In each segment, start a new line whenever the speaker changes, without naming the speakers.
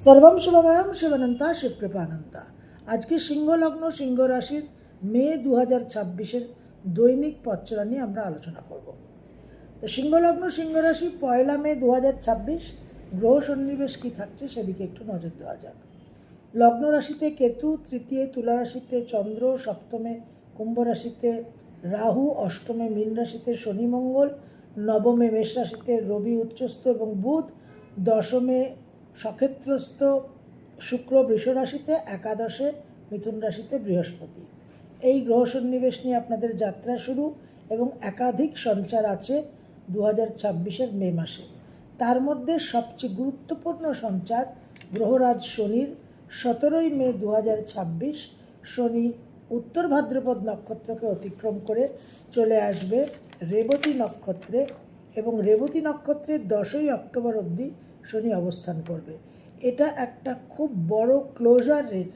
সর্বম শুভময়ম শিবানন্তা শিবকৃপানন্তা। আজকে সিংহ লগ্ন সিংহ রাশির মে 2026-এর দৈনিক পথচলা নিয়ে আমরা আলোচনা করব। তো সিংহ লগ্ন সিংহ রাশি 1 মে 2026 গ্রহ সন্নিবেশ কী থাকছে সেদিকে একটু নজর দেওয়া যাক। লগ্ন রাশিতে কেতু, তৃতীয় তুলা রাশিতে চন্দ্র, সপ্তমে কুম্ভ রাশিতে রাহু, অষ্টমে মীন রাশিতে শনি মঙ্গল, নবমে মেষ রাশিতে রবি উচ্চস্থ এবং বুধ, দশমে সক্ষেত্রস্থ শুক্র বৃষ রাশিতে, একাদশে মিথুন রাশিতে বৃহস্পতি। এই গ্রহ সন্নিবেশ নিয়ে আপনাদের যাত্রা শুরু এবং একাধিক সঞ্চার আছে 2026-এর মে মাসে। তার মধ্যে সবচেয়ে গুরুত্বপূর্ণ সঞ্চার গ্রহরাজ শনির 17 মে 2026 শনি উত্তর ভাদ্রপদ নক্ষত্রকে অতিক্রম করে চলে আসবে রেবতী নক্ষত্রে এবং রেবতী নক্ষত্রের 10 অক্টোবর অবধি শনি অবস্থান করবে। এটা একটা খুব বড় ক্লোজারের,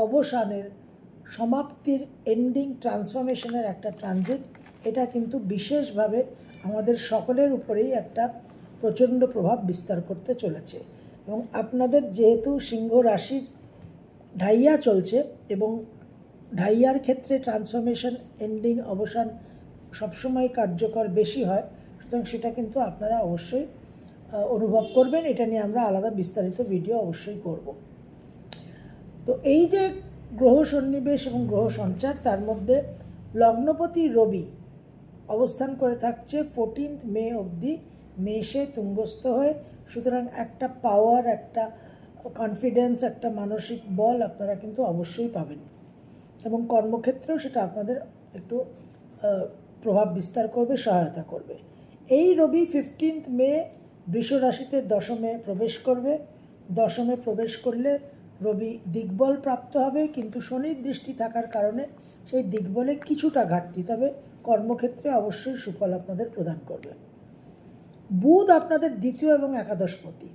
অবসানের, সমাপ্তির, এন্ডিং, ট্রান্সফরমেশনের একটা ট্রানজিট। এটা কিন্তু বিশেষভাবে আমাদের সকলের উপরেই একটা প্রচণ্ড প্রভাব বিস্তার করতে চলেছে। এবং আপনাদের যেহেতু সিংহ রাশির ঢাইয়া চলছে এবং ঢাইয়ার ক্ষেত্রে ট্রান্সফরমেশন, এন্ডিং, অবসান সবসময় কার্যকর বেশি হয়, সুতরাং সেটা কিন্তু আপনারা অবশ্যই অনুভব করবেন। এটা নিয়ে আমরা আলাদা বিস্তারিত ভিডিও অবশ্যই করব। তো এই যে গ্রহ সন্নিবেশ এবং গ্রহ সঞ্চার, তার মধ্যে লগ্নপতি রবি অবস্থান করে থাকছে 14 মে অবধি মেষে তুঙ্গস্থ হয়ে। সুতরাং একটা পাওয়ার, একটা কনফিডেন্স, একটা মানসিক বল আপনারা কিন্তু অবশ্যই পাবেন এবং কর্মক্ষেত্রেও সেটা আপনাদের একটু প্রভাব বিস্তার করবে, সহায়তা করবে। এই রবি 15 মে বৃষ রাশিতে দশমে প্রবেশ করবে। দশমে প্রবেশ করলে রবি দিগ্বল প্রাপ্ত হবে, কিন্তু শনির দৃষ্টি থাকার কারণে সেই দিগ্বলে কিছুটা ঘাটতি, তবে কর্মক্ষেত্রে অবশ্যই সুফল আপনাদের প্রদান করবে। বুধ আপনাদের দ্বিতীয় এবং একাদশপতি।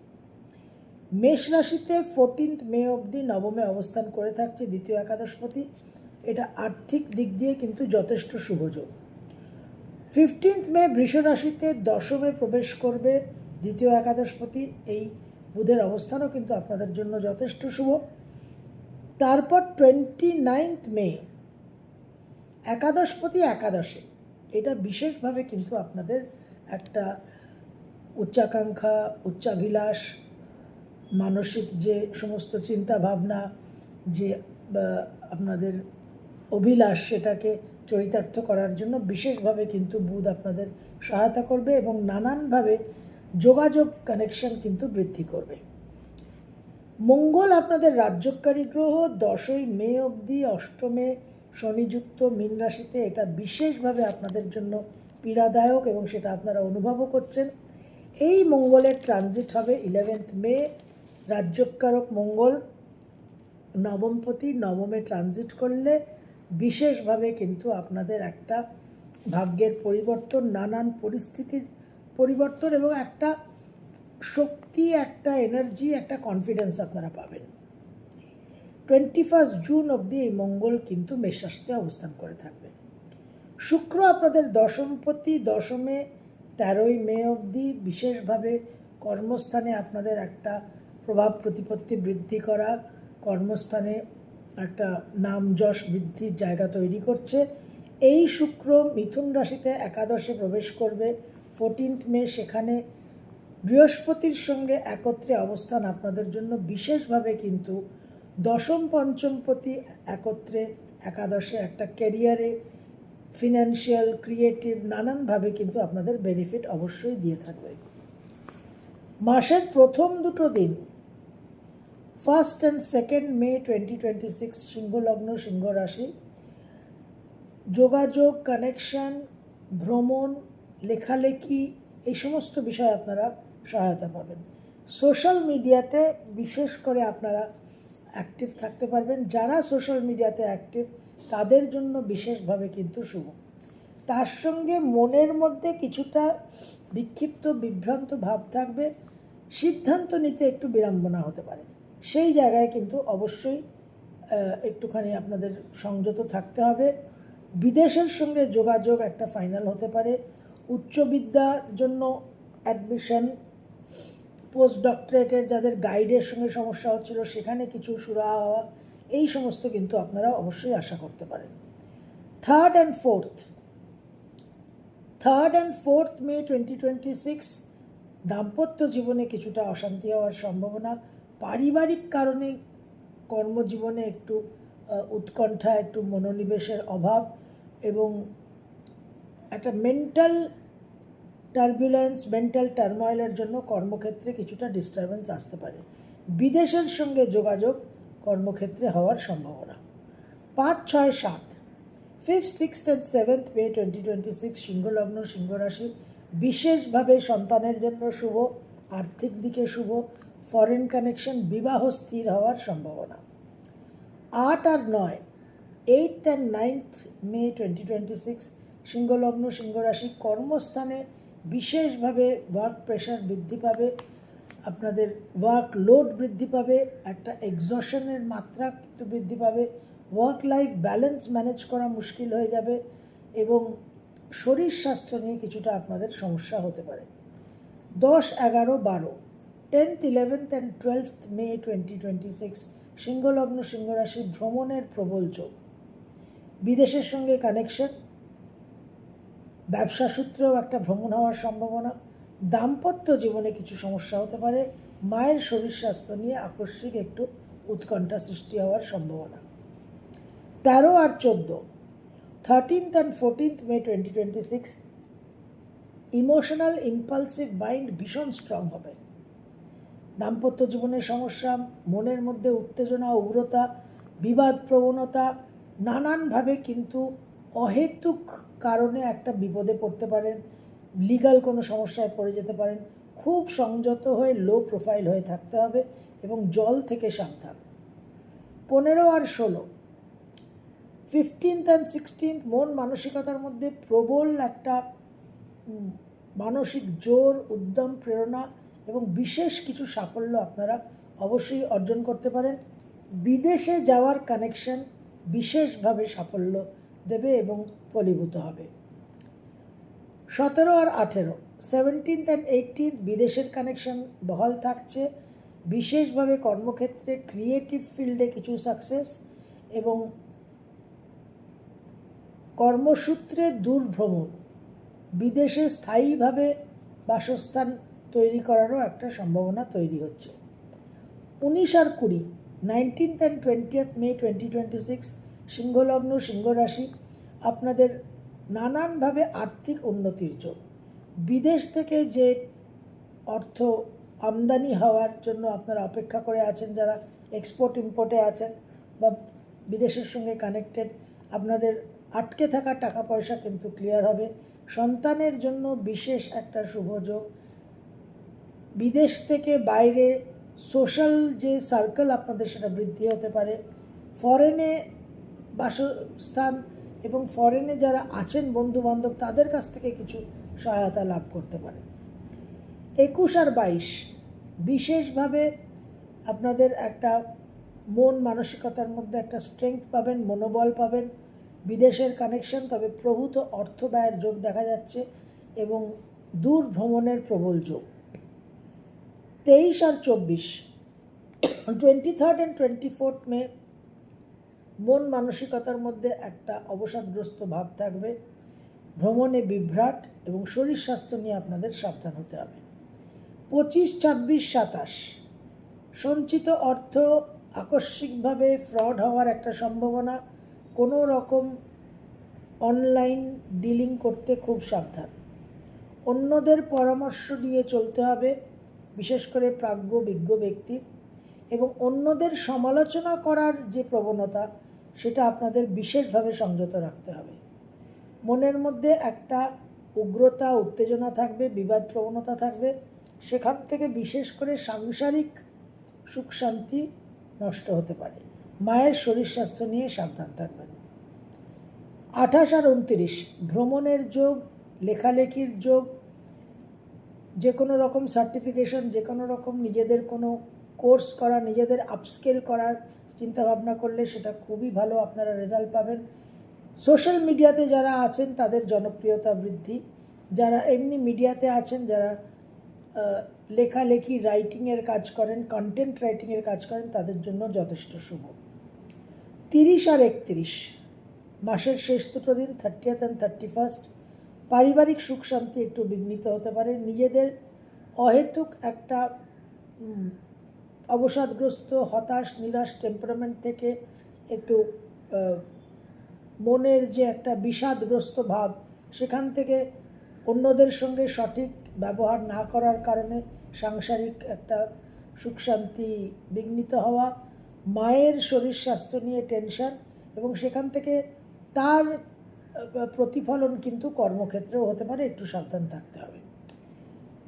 মেষ রাশিতে 14 মে অবধি নবমে অবস্থান করে থাকছে দ্বিতীয় একাদশপতি। এটা আর্থিক দিক দিয়ে কিন্তু যথেষ্ট শুভযোগ। 15 মে বৃষ রাশিতে দশমে প্রবেশ করবে দ্বিতীয় একাদশপতি। এই বুধের অবস্থানও কিন্তু আপনাদের জন্য যথেষ্ট শুভ। তারপর 29 মে একাদশপতি একাদশে, এটা বিশেষভাবে কিন্তু আপনাদের একটা উচ্চাকাঙ্ক্ষা, উচ্চাভিলাষ, মানসিক যে সমস্ত চিন্তা ভাবনা, যে আপনাদের অভিলাষ, সেটাকে চরিতার্থ করার জন্য বিশেষভাবে কিন্তু বুধ আপনাদের সহায়তা করবে এবং নানানভাবে যোগাযোগ, কানেকশন কিন্তু বৃদ্ধি করবে। মঙ্গল আপনাদের রাজ্যকারী গ্রহ 10 মে অবধি অষ্টমে শনিযুক্ত মীন রাশিতে। এটা বিশেষভাবে আপনাদের জন্য পীড়াদায়ক এবং সেটা আপনারা অনুভবও করছেন। এই মঙ্গলের ট্রানজিট হবে 11 মে। রাজ্যকারক মঙ্গল নবমপতি, নবমে ট্রানজিট করলে বিশেষভাবে কিন্তু আপনাদের একটা ভাগ্যের পরিবর্তন, নানান পরিস্থিতির পরিবর্তন এবং একটা শক্তি, একটা এনার্জি, একটা কনফিডেন্স আপনারা পাবেন। 21 জুন অবধি এই মঙ্গল কিন্তু মেষ রাশিতে অবস্থান করে থাকবে। শুক্র আপনাদের দশমপতি, দশমে 13 মে অবধি বিশেষভাবে কর্মস্থানে আপনাদের একটা প্রভাব প্রতিপত্তি বৃদ্ধি করা, কর্মস্থানে একটা নাম যশ বৃদ্ধির জায়গা তৈরি করছে। এই শুক্র মিথুন রাশিতে একাদশে প্রবেশ করবে 14 মে। সেখানে বৃহস্পতির সঙ্গে একত্রে অবস্থান আপনাদের জন্য বিশেষভাবে কিন্তু দশম পঞ্চমপতি একত্রে একাদশে একটা ক্যারিয়ারে, ফিনান্সিয়াল, ক্রিয়েটিভ, নানানভাবে কিন্তু আপনাদের বেনিফিট অবশ্যই দিয়ে থাকবে। মাসের প্রথম দুটো দিন 1 and 2 মে 2026 সিংহ লগ্ন সিংহ রাশি, যোগাযোগ, কানেকশন, ভ্রমণ, লেখালেখি, এই সমস্ত বিষয়ে আপনারা সহায়তা পাবেন। সোশ্যাল মিডিয়াতে বিশেষ করে আপনারা অ্যাক্টিভ থাকতে পারবেন। যারা সোশ্যাল মিডিয়াতে অ্যাক্টিভ তাদের জন্য বিশেষভাবে কিন্তু শুভ। তার সঙ্গে মনের মধ্যে কিছুটা বিক্ষিপ্ত, বিভ্রান্ত ভাব থাকবে, সিদ্ধান্ত নিতে একটু বিড়ম্বনা হতে পারে। সেই জায়গায় কিন্তু অবশ্যই একটুখানি আপনাদের সংযত থাকতে হবে। বিদেশের সঙ্গে যোগাযোগ একটা ফাইনাল হতে পারে। উচ্চ বিদ্যার জন্য অ্যাডমিশন, পোস্ট ডক্টরেটের যাদের গাইডের সঙ্গে সমস্যা হচ্ছিল সেখানে কিছু সুরাহা হওয়া, এই সমস্ত কিন্তু আপনারা অবশ্যই আশা করতে পারেন। থার্ড অ্যান্ড ফোর্থ মে 2026 দাম্পত্য জীবনে কিছুটা অশান্তি হওয়ার সম্ভাবনা, পারিবারিক কারণে কর্মজীবনে একটু উৎকণ্ঠা, একটু মনোনিবেশের অভাব এবং একটা মেন্টাল টার্বুলেন্স, মেন্টাল টার্ময়েলের জন্য কর্মক্ষেত্রে কিছুটা ডিস্টারবেন্স আসতে পারে। বিদেশের সঙ্গে যোগাযোগ কর্মক্ষেত্রে হওয়ার সম্ভাবনা। 5, 6, 7 5th, 6th and 7th মে 2026 সিংহলগ্ন সিংহ রাশি বিশেষভাবে সন্তানের জন্য শুভ, আর্থিক দিকে শুভ, ফরেন কানেকশন, বিবাহ স্থির হওয়ার সম্ভাবনা। 8 আর 9 8th and 9th মে 2026 সিংহলগ্ন সিংহ রাশি কর্মস্থানে বিশেষভাবে ওয়ার্ক প্রেশার বৃদ্ধি পাবে, আপনাদের ওয়ার্ক লোড বৃদ্ধি পাবে, একটা এক্সশনের মাত্রা কিন্তু বৃদ্ধি পাবে, ওয়ার্ক লাইফ ব্যালেন্স ম্যানেজ করা মুশকিল হয়ে যাবে এবং শরীর স্বাস্থ্য নিয়ে কিছুটা আপনাদের সমস্যা হতে পারে। 10, 11, 12 10th, 11th and 12th মে 2026 সিংহলগ্ন সিংহ রাশি ভ্রমণের প্রবল যোগ, বিদেশের সঙ্গে কানেকশন, ব্যবসা সূত্রেও একটা ভ্রমণ হওয়ার সম্ভাবনা, দাম্পত্য জীবনে কিছু সমস্যা হতে পারে, মায়ের শরীর স্বাস্থ্য নিয়ে আকস্মিক একটু উৎকণ্ঠা সৃষ্টি হওয়ার সম্ভাবনা। 13 আর 14 13th and 14th May 2026 emotional impulsive mind ভীষণ স্ট্রং হবে, দাম্পত্য জীবনের সমস্যা, মনের মধ্যে উত্তেজনা, উগ্রতা, বিবাদ প্রবণতা, নানানভাবে কিন্তু অহেতুক কারণে একটা বিপদে পড়তে পারেন, লিগাল কোনো সমস্যায় পড়ে যেতে পারেন। খুব সংযত হয়ে লো প্রোফাইল হয়ে থাকতে হবে এবং জল থেকে সাবধান। 15 আর 16 15th and 16th মন মানসিকতার মধ্যে প্রবল একটা মানসিক জোর, উদ্যম, প্রেরণা এবং বিশেষ কিছু সাফল্য আপনারা অবশ্যই অর্জন করতে পারেন। বিদেশে যাওয়ার কানেকশন বিশেষভাবে সাফল্য দেবে এবং ফলীভূত হবে। 17 আর 18 17th and 18th বিদেশের কানেকশন বহাল থাকছে, বিশেষভাবে কর্মক্ষেত্রে ক্রিয়েটিভ ফিল্ডে কিছু সাকসেস এবং কর্মসূত্রে দূর ভ্রমণ, বিদেশে স্থায়ীভাবে বাসস্থান তৈরি করারও একটা সম্ভাবনা তৈরি হচ্ছে। 19 আর 20 19th and 20th মে 2026 সিংহলগ্ন সিংহ রাশি আপনাদের নানানভাবে আর্থিক উন্নতির যোগ, বিদেশ থেকে যে অর্থ আমদানি হওয়ার জন্য আপনারা অপেক্ষা করে আছেন, যারা এক্সপোর্ট ইম্পোর্টে আছেন বা বিদেশের সঙ্গে কানেক্টেড, আপনাদের আটকে থাকা টাকা পয়সা কিন্তু ক্লিয়ার হবে। সন্তানের জন্য বিশেষ একটা শুভ যোগ, বিদেশ থেকে বাইরে সোশ্যাল যে সার্কেল আপনাদের সেটা বৃদ্ধি হতে পারে, ফরেনে বাসস্থান এবং ফরেনে যারা আছেন বন্ধুবান্ধব তাদের কাছ থেকে কিছু সহায়তা লাভ করতে পারেন। 21 আর 22 বিশেষভাবে আপনাদের একটা মন মানসিকতার মধ্যে একটা স্ট্রেংথ পাবেন, মনোবল পাবেন, বিদেশের কানেকশন, তবে প্রভূত অর্থ ব্যয়ের যোগ দেখা যাচ্ছে এবং দূর ভ্রমণের প্রবল যোগ। 23 আর 24 23rd and 24th মে মন মানসিকতার মধ্যে একটা অবসাদগ্রস্ত ভাব থাকবে, ভ্রমণে বিভ্রাট এবং শরীর স্বাস্থ্য নিয়ে আপনাদের সাবধান হতে হবে। 25, 26, 27 সঞ্চিত অর্থ আকস্মিকভাবে ফ্রড হওয়ার একটা সম্ভাবনা, কোনো রকম অনলাইন ডিলিং করতে খুব সাবধান, অন্যদের পরামর্শ দিয়ে চলতে হবে, বিশেষ করে প্রাজ্ঞ বিজ্ঞ ব্যক্তি, এবং অন্যদের সমালোচনা করার যে প্রবণতা সেটা আপনাদের বিশেষভাবে সংযত রাখতে হবে। মনের মধ্যে একটা উগ্রতা, উত্তেজনা থাকবে, বিবাদ প্রবণতা থাকবে, সেখান থেকে বিশেষ করে সাংসারিক সুখ শান্তি নষ্ট হতে পারে। মায়ের শরীর স্বাস্থ্য নিয়ে সাবধান থাকবেন। 28 আর 29 ভ্রমণের যোগ, লেখালেখির যোগ, যে কোনো রকম সার্টিফিকেশন, যে কোনো রকম নিজেদের কোনো কোর্স করা, নিজেদের আপস্কেল করার চিন্তাভাবনা করলে সেটা খুবই ভালো, আপনারা রেজাল্ট পাবেন। সোশ্যাল মিডিয়াতে যারা আছেন তাদের জনপ্রিয়তা বৃদ্ধি, যারা এমনি মিডিয়াতে আছেন, যারা লেখালেখি রাইটিংয়ের কাজ করেন, কন্টেন্ট রাইটিংয়ের কাজ করেন, তাদের জন্য যথেষ্ট শুভ। 30 আর 31 মাসের শেষ দুটো দিন, 30th and 31st, পারিবারিক সুখ শান্তি একটু বিঘ্নিত হতে পারে। নিজেদের অহেতুক একটা অবসাদগ্রস্ত, হতাশ, নিরাশ টেম্পারামেন্ট থেকে একটু মনের যে একটা বিষাদগ্রস্ত ভাব, সেখান থেকে অন্যদের সঙ্গে সঠিক ব্যবহার না করার কারণে সাংসারিক একটা সুখ শান্তি বিঘ্নিত হওয়া, মায়ের শরীর স্বাস্থ্য নিয়ে টেনশন, এবং সেখান থেকে তার প্রতিফলন কিন্তু কর্মক্ষেত্রেও হতে পারে, একটু সাবধান থাকতে হবে।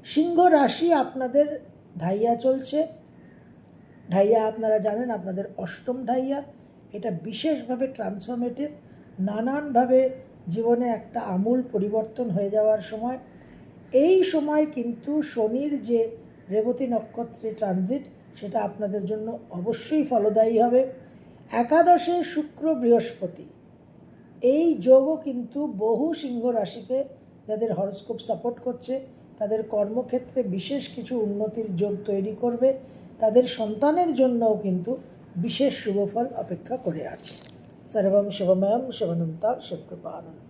সিংহ রাশি, আপনাদের ঢাইয়া চলছে। ঢাইয়া আপনারা জানেন, আপনাদের অষ্টম ঢাইয়া। এটা বিশেষভাবে ট্রান্সফরমেটিভ, নানানভাবে জীবনে একটা আমূল পরিবর্তন হয়ে যাওয়ার সময়। এই সময় কিন্তু শনির যে রেবতী নক্ষত্রে ট্রানজিট, সেটা আপনাদের জন্য অবশ্যই ফলদায়ী হবে। একাদশে শুক্র বৃহস্পতি, এই যোগও কিন্তু বহু সিংহ রাশিকে, যাদের হরোস্কোপ সাপোর্ট করছে, তাদের কর্মক্ষেত্রে বিশেষ কিছু উন্নতির যোগ তৈরি করবে। তাদের সন্তানের জন্যও কিন্তু বিশেষ শুভফল অপেক্ষা করে আছে। সর্বম শিবময়ম শিবানন্তা শিবকৃপানন্দ।